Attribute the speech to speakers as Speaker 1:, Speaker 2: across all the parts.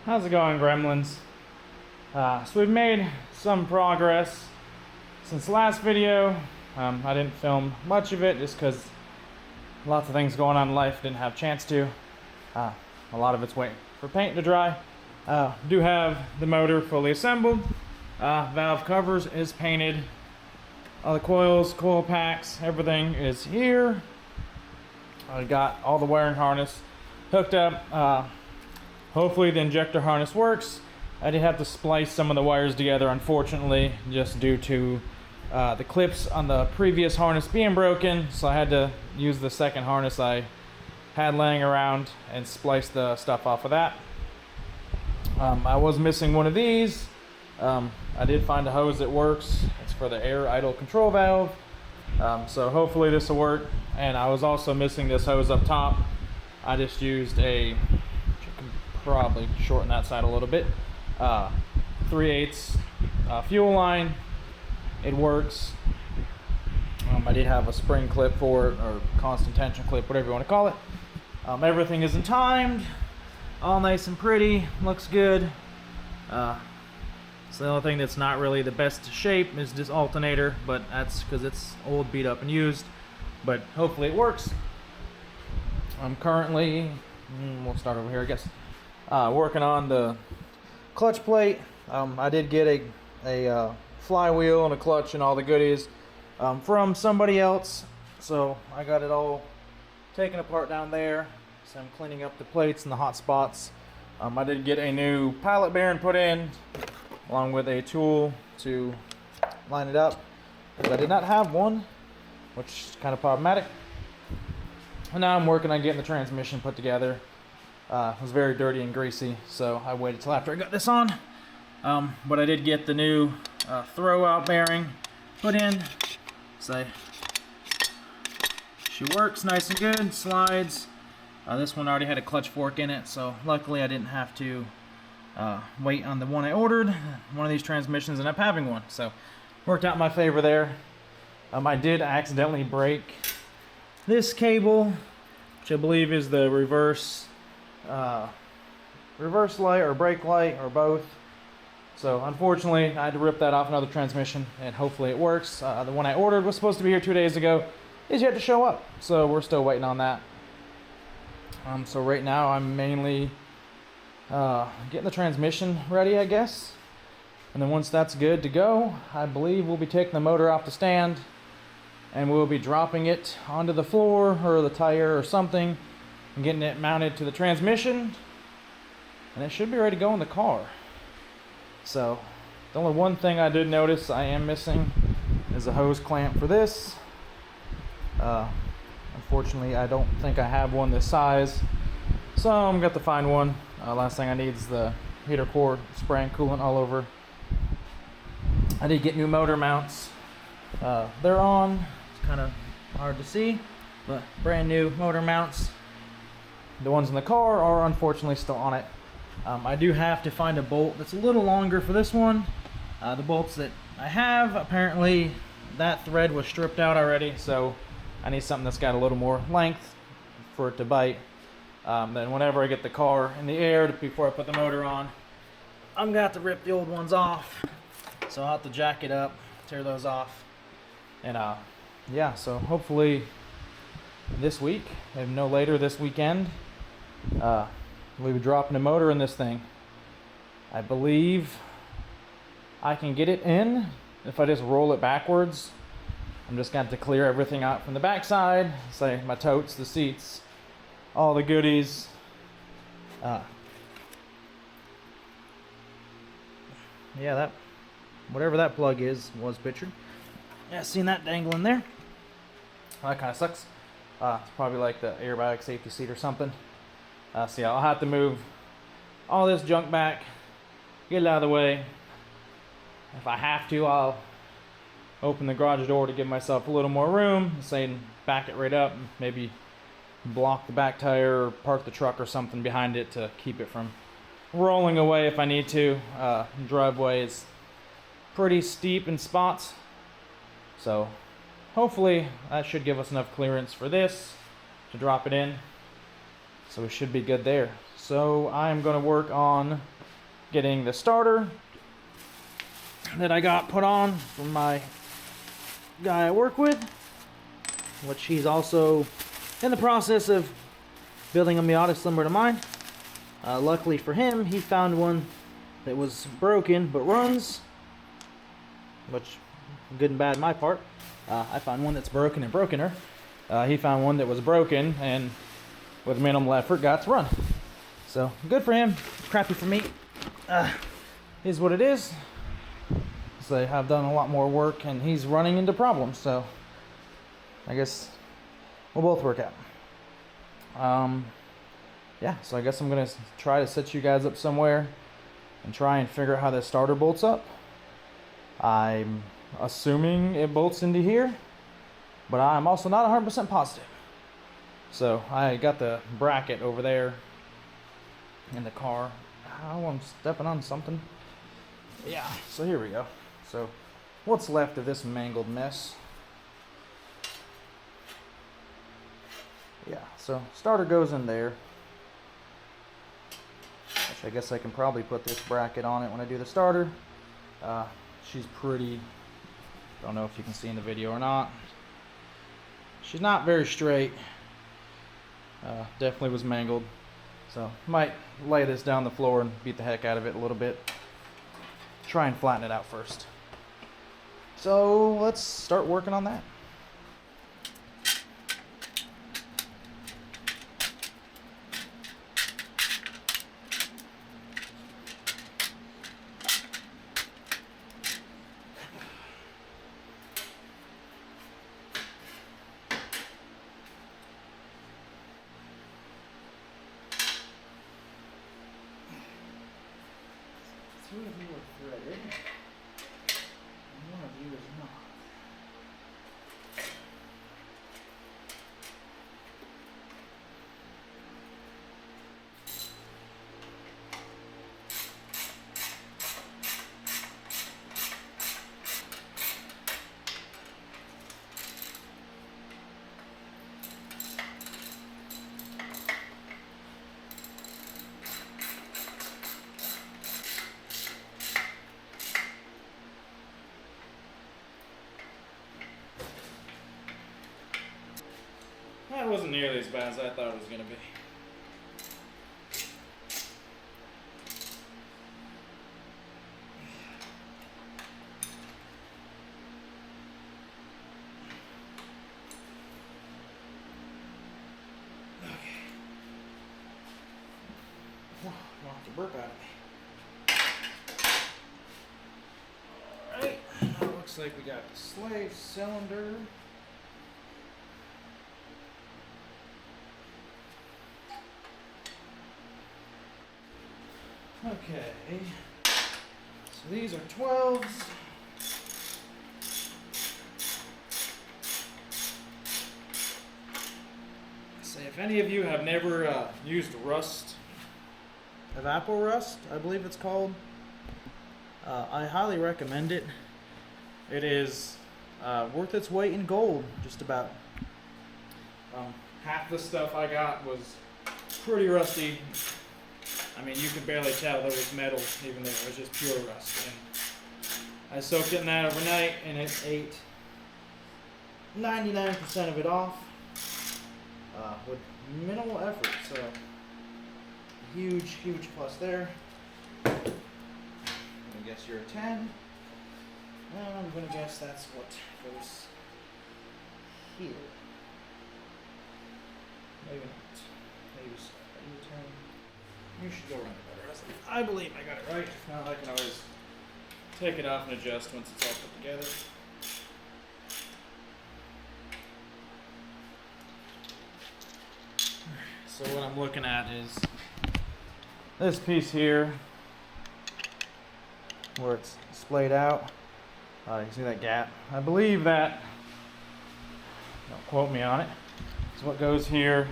Speaker 1: How's it going, Gremlins? So we've made some progress since the last video. I didn't film much of it just because lots of things going on in life, didn't have a chance to. A lot of it's waiting for paint to dry. Do have the motor fully assembled. Valve covers is painted. All the coils, coil packs, everything is here. I got all the wiring harness hooked up. Hopefully the injector harness works. I did have to splice some of the wires together, unfortunately, just due to the clips on the previous harness being broken. So I had to use the second harness I had laying around and splice the stuff off of that. I was missing one of these. I did find a hose that works. It's for the air idle control valve. So hopefully this will work. And I was also missing this hose up top. I just used a, probably shorten that side a little bit, 3/8 fuel line. It works. I did have a spring clip for it, or constant tension clip, whatever you want to call it. Everything isn't timed, all nice and pretty, looks good. So the only thing that's not really the best shape is this alternator, but that's because it's old, beat up, and used. But hopefully it works. I'm currently, we'll start over here, I guess. Working on the clutch plate. I did get a flywheel and a clutch and all the goodies from somebody else, so I got it all taken apart down there. So I'm cleaning up the plates and the hot spots. I did get a new pallet bearing put in, along with a tool to line it up, because I did not have one, which is kind of problematic. And now I'm working on getting the transmission put together. It was very dirty and greasy, so I waited till after I got this on. But I did get the new throw-out bearing put in. So she works nice and good, slides. This one already had a clutch fork in it, so luckily I didn't have to wait on the one I ordered. One of these transmissions ended up having one, so worked out in my favor there. I did accidentally break this cable, which I believe is the reverse light or brake light or both. So unfortunately I had to rip that off another transmission, and hopefully it works. The one I ordered was supposed to be here 2 days ago, is yet to show up, so we're still waiting on that. So right now I'm mainly getting the transmission ready, I guess, and then once that's good to go, I believe we'll be taking the motor off the stand and we'll be dropping it onto the floor or the tire or something and getting it mounted to the transmission, and it should be ready to go in the car. So the only one thing I did notice I am missing is a hose clamp for this. Unfortunately I don't think I have one this size, so I'm gonna have to find one. Last thing I need is the heater core spraying coolant all over. I did get new motor mounts. They're on. It's kind of hard to see, but brand new motor mounts. The ones in the car are unfortunately still on it. I do have to find a bolt that's a little longer for this one. The bolts that I have, apparently that thread was stripped out already, so I need something that's got a little more length for it to bite. Then whenever I get the car in the air before I put the motor on, I'm gonna have to rip the old ones off. So I'll have to jack it up, tear those off, and yeah, so hopefully this week, if no later this weekend, we'll be dropping a motor in this thing. I believe I can get it in if I just roll it backwards. I'm just going to have to clear everything out from the backside, say my totes, the seats, all the goodies. Yeah, that, whatever that plug is, was pictured. Yeah, seen that dangling there. That kind of sucks. It's probably like the airbag safety seat or something. So yeah, I'll have to move all this junk back, get it out of the way. If I have to, I'll open the garage door to give myself a little more room, say back it right up, maybe block the back tire or park the truck or something behind it to keep it from rolling away if I need to. Driveway is pretty steep in spots, so hopefully that should give us enough clearance for this to drop it in. So we should be good there. So I'm going to work on getting the starter that I got put on from my guy I work with, which he's also in the process of building a Miata similar to mine. Luckily for him, he found one that was broken but runs, which good and bad my part. I found one that's broken and brokener. He found one that was broken and with minimal effort got to run. So good for him, crappy for me. Is what it is. So I've done a lot more work and he's running into problems, so I guess we'll both work out. Yeah, so I guess I'm gonna try to set you guys up somewhere and try and figure out how this starter bolts up. I'm assuming it bolts into here, but I'm also not 100% positive. So I got the bracket over there in the car. Oh, I'm stepping on something. Yeah, so here we go. So what's left of this mangled mess? Yeah, so starter goes in there. Which I guess I can probably put this bracket on it when I do the starter. She's pretty, don't know if you can see in the video or not. She's not very straight. Definitely was mangled. So might lay this down the floor and beat the heck out of it a little bit. Try and flatten it out first. So let's start working on that. Two of you are threaded, and one of you is not. That wasn't nearly as bad as I thought it was going to be. Okay. Knocked the burp out of me. Alright, now it looks like we got the slave cylinder. Okay, so these are 12s. So if any of you have never used rust, Evapor Rust, I believe it's called, I highly recommend it. It is worth its weight in gold, just about. Half the stuff I got was pretty rusty. I mean, you could barely tell there was metal even though it was just pure rust. And I soaked it in that overnight and it ate 99% of it off with minimal effort. So, huge, huge plus there. I'm going to guess you're a 10. And I'm going to guess that's what goes here. Maybe not. Maybe so. Are you a 10? You should go run it better. I believe I got it right. If not, I can always take it off and adjust once it's all put together. So what I'm looking at is this piece here, where it's splayed out. You can see that gap. I believe that, don't quote me on it, is what goes here.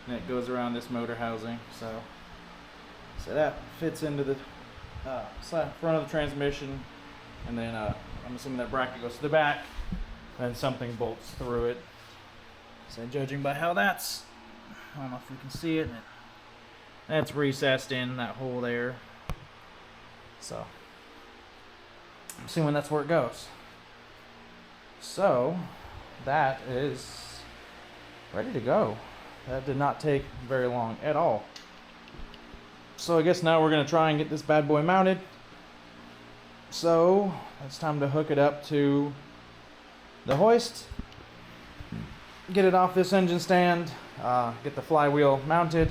Speaker 1: And it goes around this motor housing, so that fits into the front of the transmission, and then I'm assuming that bracket goes to the back, and something bolts through it. So judging by how that's, I don't know if you can see it, that's recessed in that hole there. So I'm assuming that's where it goes. So that is ready to go. That did not take very long at all. So I guess now we're gonna try and get this bad boy mounted. So it's time to hook it up to the hoist, get it off this engine stand, get the flywheel mounted,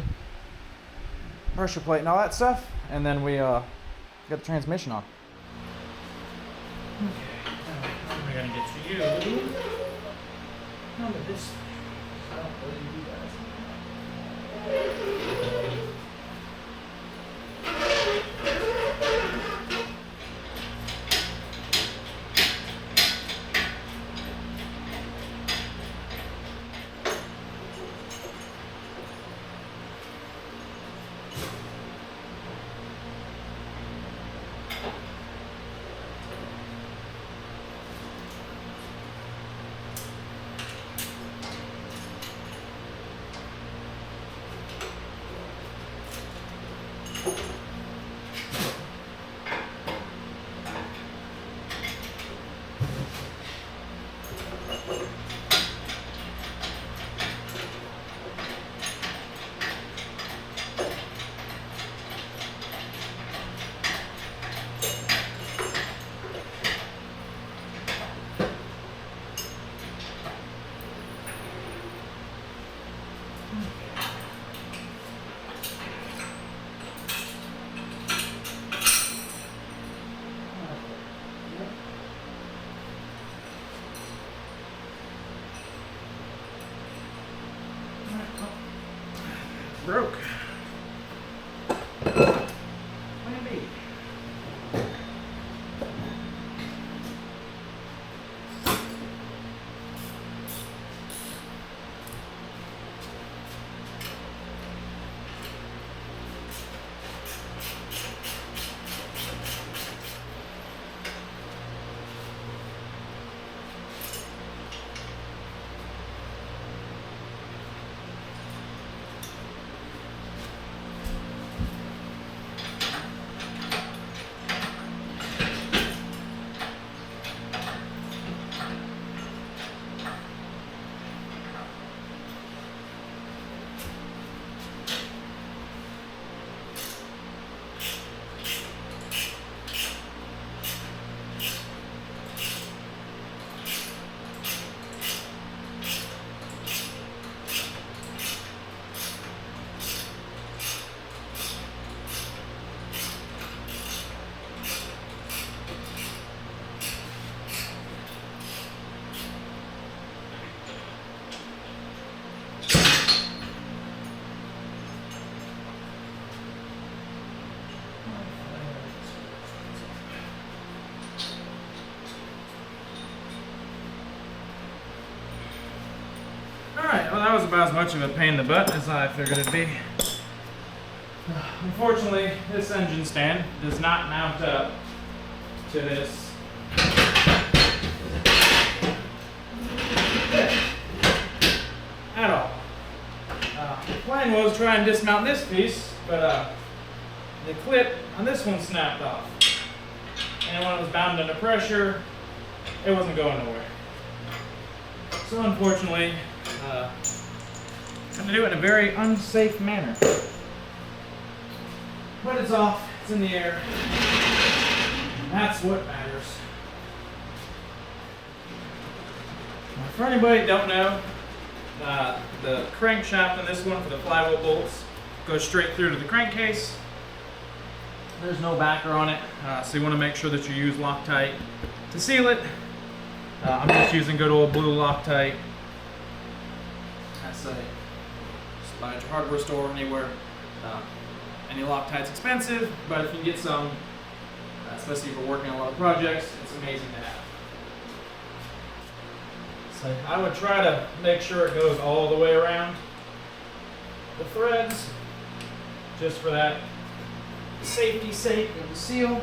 Speaker 1: pressure plate and all that stuff, and then we get the transmission on. Okay, now we're gonna get to you. How did this? I don't believe you guys. Broke. Maybe. Alright, well that was about as much of a pain in the butt as I figured it'd be. Unfortunately, this engine stand does not mount up to this at all. The plan was to try and dismount this piece, but the clip on this one snapped off. And when it was bound under pressure, it wasn't going nowhere. So unfortunately, I'm going to do it in a very unsafe manner. But it's off, it's in the air. That's what matters. Now, for anybody that don't know, the crankshaft on this one for the flywheel bolts goes straight through to the crankcase. There's no backer on it, so you want to make sure that you use Loctite to seal it. I'm just using good old blue Loctite. I say, just buy it at your hardware store anywhere. Any Loctite's expensive, but if you can get some, especially if you're working on a lot of projects, it's amazing to have. So I would try to make sure it goes all the way around the threads, just for that safety's sake of the seal.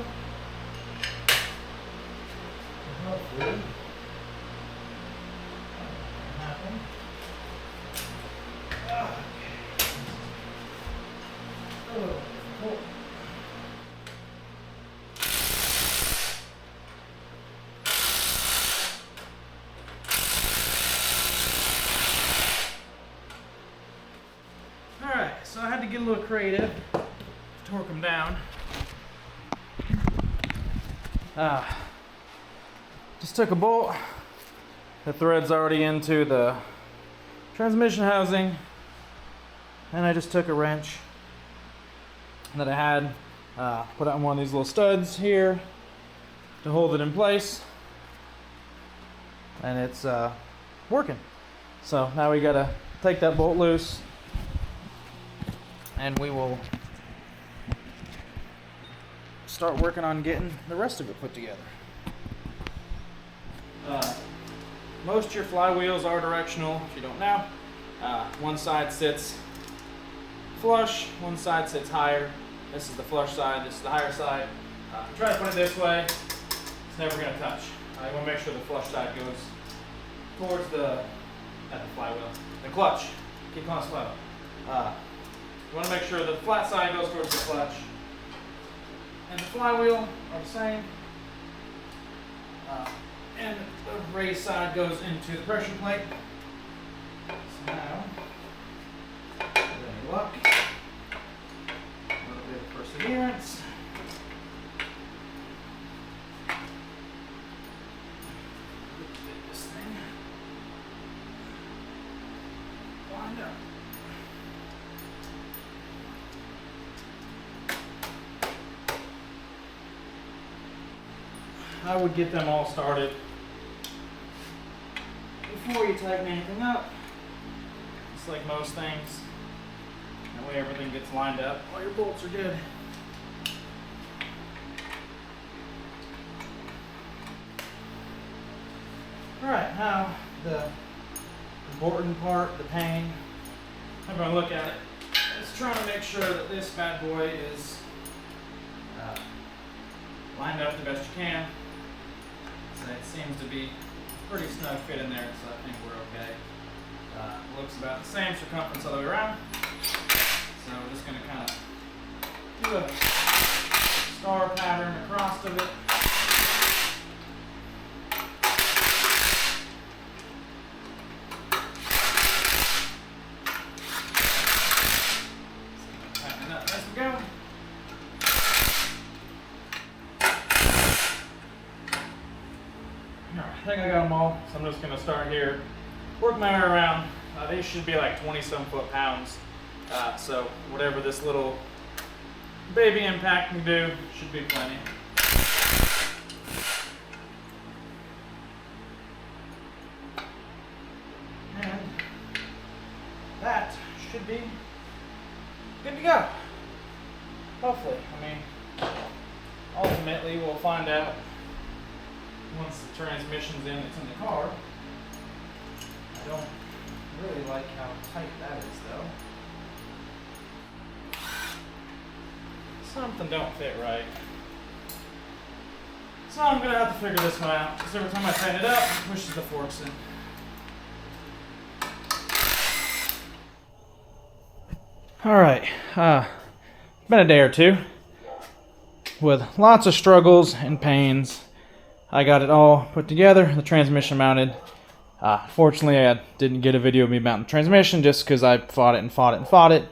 Speaker 1: Hopefully. Happen. a little creative, torque them down. Just took a bolt. The thread's already into the transmission housing, and I just took a wrench that I had, put it on one of these little studs here to hold it in place, and it's working. So now we gotta take that bolt loose, and we will start working on getting the rest of it put together. Most of your flywheels are directional, if you don't know. One side sits flush, one side sits higher. This is the flush side, this is the higher side. Try to put it this way, it's never going to touch. You want to make sure the flush side goes towards the flywheel, the clutch. Keep calling it flywheel. You want to make sure the flat side goes towards the clutch, and the flywheel are the same. And the raised side goes into the pressure plate. So now, with any luck, a little bit of perseverance. Get this thing lined up. I would get them all started before you tighten anything up, just like most things. That way everything gets lined up. All your bolts are good. Alright, now the important part, the pain. I'm going to look at it. Just trying to make sure that this bad boy is lined up the best you can. So it seems to be pretty snug fit in there, so I think we're okay. Looks about the same circumference all the way around. So we're just going to kind of do a star pattern across of it. Tighten it up as we go. I think I got them all, so I'm just going to start here, work my way around. They should be like 20-some foot-pounds, so whatever this little baby impact can do should be plenty. And that should be good to go. Hopefully. I mean, ultimately we'll find out once the transmission's in, it's in the car. I don't really like how tight that is though. Something don't fit right. So I'm gonna have to figure this one out, because every time I tighten it up, it pushes the forks in. Alright, been a day or two with lots of struggles and pains. I got it all put together, the transmission mounted. Fortunately, I didn't get a video of me mounting the transmission just because I fought it,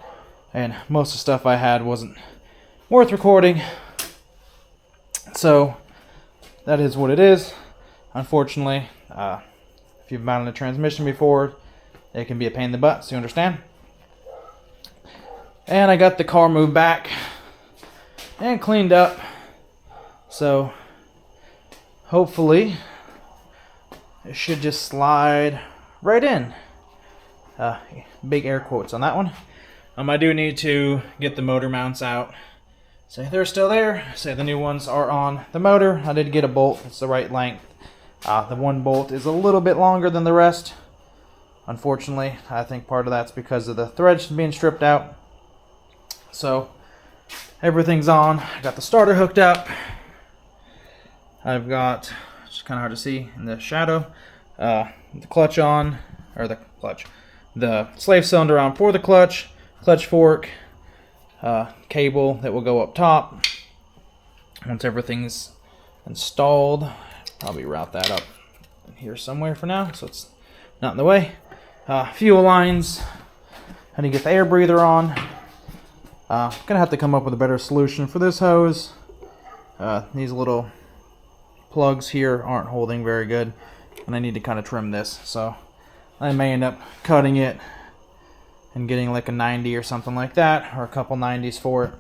Speaker 1: and most of the stuff I had wasn't worth recording. So, that is what it is. Unfortunately, if you've mounted a transmission before, it can be a pain in the butt, so you understand. And I got the car moved back and cleaned up. So, hopefully, it should just slide right in. Big air quotes on that one. I do need to get the motor mounts out. Say they're still there. Say the new ones are on the motor. I did get a bolt. It's the right length. The one bolt is a little bit longer than the rest. Unfortunately, I think part of that's because of the threads being stripped out. So, everything's on. I got the starter hooked up. I've got, it's kind of hard to see in the shadow, the clutch on, or the slave cylinder on for the clutch fork, cable that will go up top. Once everything's installed, probably route that up here somewhere for now, so it's not in the way. Fuel lines, I need to get the air breather on. Gonna have to come up with a better solution for this hose. These little plugs here aren't holding very good, and I need to kind of trim this, so I may end up cutting it and getting like a 90 or something like that, or a couple 90s for it,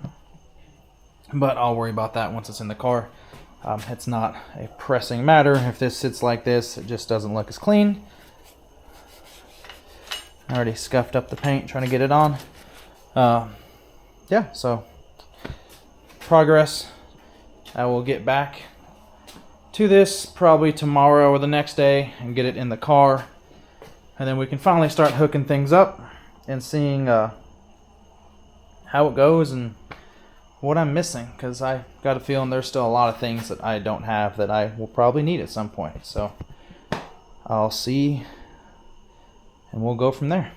Speaker 1: but I'll worry about that once it's in the car. It's not a pressing matter. If this sits like this, it just doesn't look as clean. I already scuffed up the paint trying to get it on. Yeah, so progress. I will get back to this probably tomorrow or the next day and get it in the car, and then we can finally start hooking things up and seeing how it goes and what I'm missing, because I got a feeling there's still a lot of things that I don't have that I will probably need at some point. So I'll see, and we'll go from there.